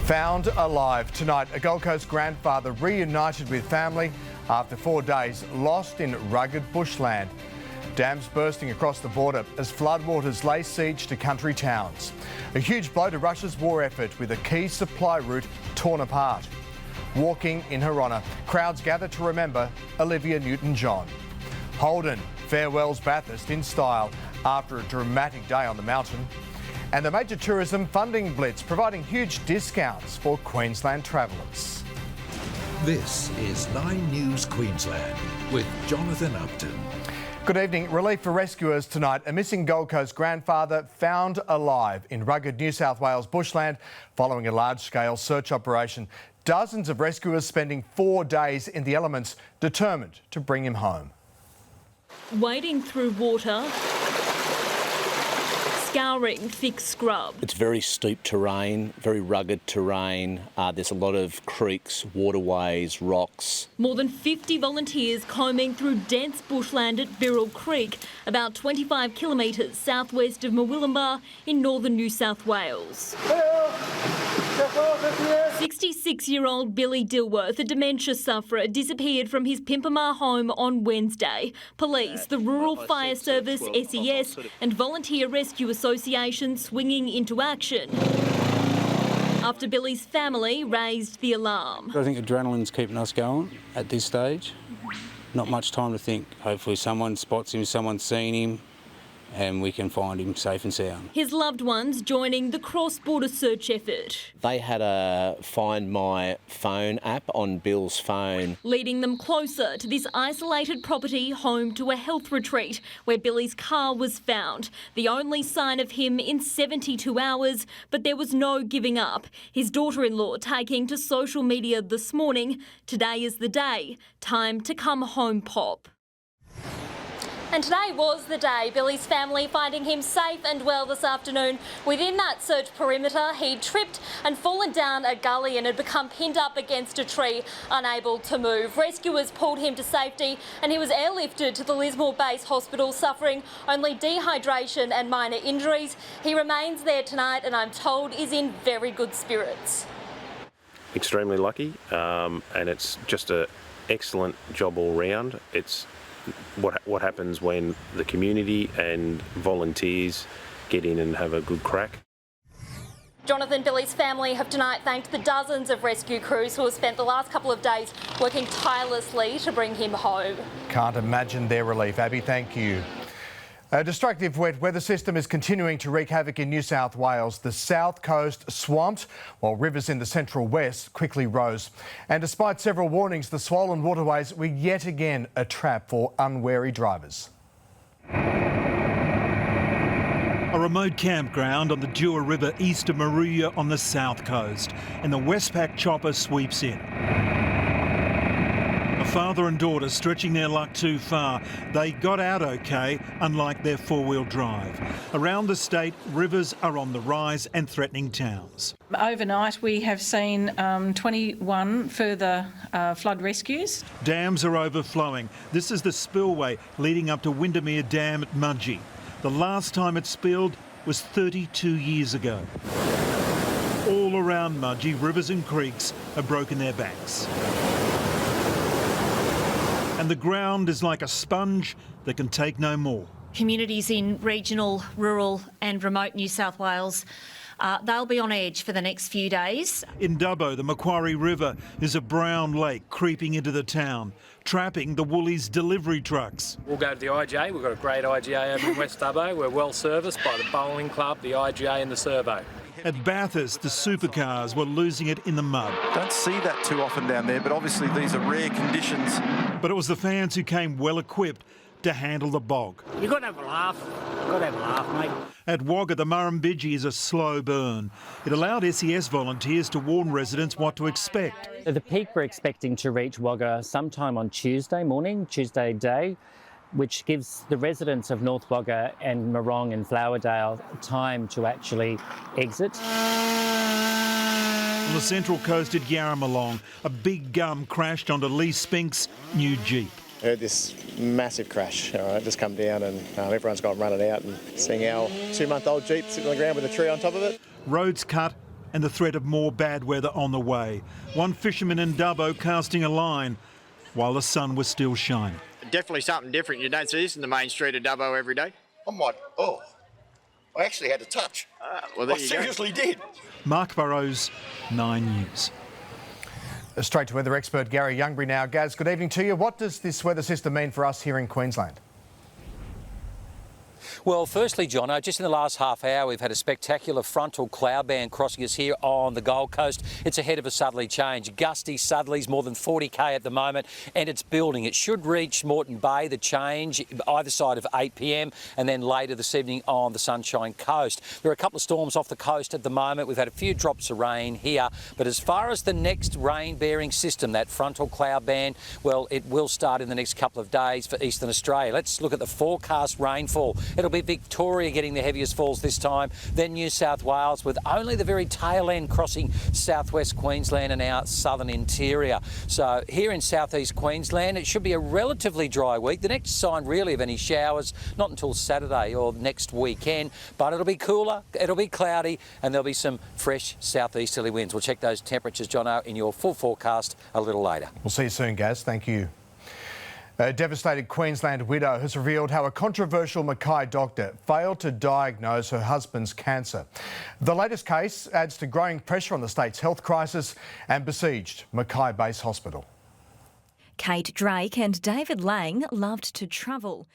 Found alive tonight, a Gold Coast grandfather reunited with family after 4 days lost in rugged bushland. Dams bursting across the border as floodwaters lay siege to country towns. A huge blow to Russia's war effort with a key supply route torn apart. Walking in her honour, crowds gather to remember Olivia Newton-John. Holden farewells Bathurst in style after a dramatic day on the mountain. And the major tourism funding blitz providing huge discounts for Queensland travellers. This is 9 News Queensland with Jonathan Upton. Good evening. Relief for rescuers tonight. A missing Gold Coast grandfather found alive in rugged New South Wales bushland following a large-scale search operation. Dozens of rescuers spending 4 days in the elements, determined to bring him home. Wading through water, scouring thick scrub. It's very steep terrain, very rugged terrain. There's a lot of creeks, waterways, rocks. More than 50 volunteers combing through dense bushland at Birrell Creek, about 25 kilometres southwest of Murwillumbah in northern New South Wales. 66-year-old Billy Dilworth, a dementia sufferer, disappeared from his Pimpamar home on Wednesday. Police, the Rural Fire Service, SES and Volunteer Rescue Association swinging into action after Billy's family raised the alarm. I think adrenaline's keeping us going at this stage. Not much time to think. Hopefully someone spots him, someone's seen him, and we can find him safe and sound. His loved ones joining the cross-border search effort. They had a Find My Phone app on Bill's phone, leading them closer to this isolated property home to a health retreat where Billy's car was found. The only sign of him in 72 hours, but there was no giving up. His daughter-in-law taking to social media this morning, "Today is the day. Time to come home, Pop." And today was the day. Billy's family finding him safe and well this afternoon. Within that search perimeter, he'd tripped and fallen down a gully and had become pinned up against a tree, unable to move. Rescuers pulled him to safety and he was airlifted to the Lismore Base Hospital, suffering only dehydration and minor injuries. He remains there tonight and I'm told is in very good spirits. Extremely lucky, and it's just an excellent job all round. It's what happens when the community and volunteers get in and have a good crack. Jonathan, Billy's family have tonight thanked the dozens of rescue crews who have spent the last couple of days working tirelessly to bring him home. Can't imagine their relief. Abby, thank you. A destructive wet weather system is continuing to wreak havoc in New South Wales. The south coast swamped, while rivers in the central west quickly rose. And despite several warnings, the swollen waterways were yet again a trap for unwary drivers. A remote campground on the Dewar River east of Moruya on the south coast, and the Westpac chopper sweeps in. A father and daughter stretching their luck too far. They got out okay, unlike their four-wheel drive. Around the state, rivers are on the rise and threatening towns. Overnight, we have seen 21 further flood rescues. Dams are overflowing. This is the spillway leading up to Windermere Dam at Mudgee. The last time it spilled was 32 years ago. All around Mudgee, rivers and creeks have broken their banks. And the ground is like a sponge that can take no more. Communities in regional, rural and remote New South Wales, they'll be on edge for the next few days. In Dubbo, the Macquarie River is a brown lake creeping into the town, trapping the Woolies delivery trucks. We'll go to the IGA. We've got a great IGA over in West Dubbo. We're well serviced by the bowling club, the IGA and the Servo. At Bathurst, the supercars were losing it in the mud. Don't see that too often down there, but obviously these are rare conditions. But it was the fans who came well equipped to handle the bog. You've got to have a laugh. You've got to have a laugh, mate. At Wagga, the Murrumbidgee is a slow burn. It allowed SES volunteers to warn residents what to expect. The peak we're expecting to reach Wagga sometime on Tuesday morning, Tuesday day, which gives the residents of North Wagga and Morong and Flowerdale time to actually exit. On the central coast at Yarramalong, a big gum crashed onto Lee Spink's new Jeep. I heard this massive crash, just come down and everyone's gone running out and seeing our 2-month-old Jeep sitting on the ground with a tree on top of it. Roads cut and the threat of more bad weather on the way. One fisherman in Dubbo casting a line while the sun was still shining. Definitely something different. You don't see this in the main street of Dubbo every day. I'm like, oh, I actually had to touch. Well, there I you go. seriously did. Mark Burrows, 9 News. Straight to weather expert Gary Youngbury now. Gaz, good evening to you. What does this weather system mean for us here in Queensland? Well, firstly, Jono, just in the last half hour, we've had a spectacular frontal cloud band crossing us here on the Gold Coast. It's ahead of a southerly change. Gusty southerlies, more than 40k at the moment, and it's building. It should reach Moreton Bay, the change, either side of 8 p.m, and then later this evening on the Sunshine Coast. There are a couple of storms off the coast at the moment. We've had a few drops of rain here, but as far as the next rain-bearing system, that frontal cloud band, well, it will start in the next couple of days for eastern Australia. Let's look at the forecast rainfall. It'll be Victoria getting the heaviest falls this time, then New South Wales, with only the very tail end crossing southwest Queensland and our southern interior. So here in southeast Queensland, it should be a relatively dry week. The next sign really of any showers, not until Saturday or next weekend, but it'll be cooler, it'll be cloudy, and there'll be some fresh southeasterly winds. We'll check those temperatures, Jono, in your full forecast a little later. We'll see you soon, Gaz. Thank you. A devastated Queensland widow has revealed how a controversial Mackay doctor failed to diagnose her husband's cancer. The latest case adds to growing pressure on the state's health crisis and besieged Mackay Base Hospital. Kate Drake and David Lang loved to travel.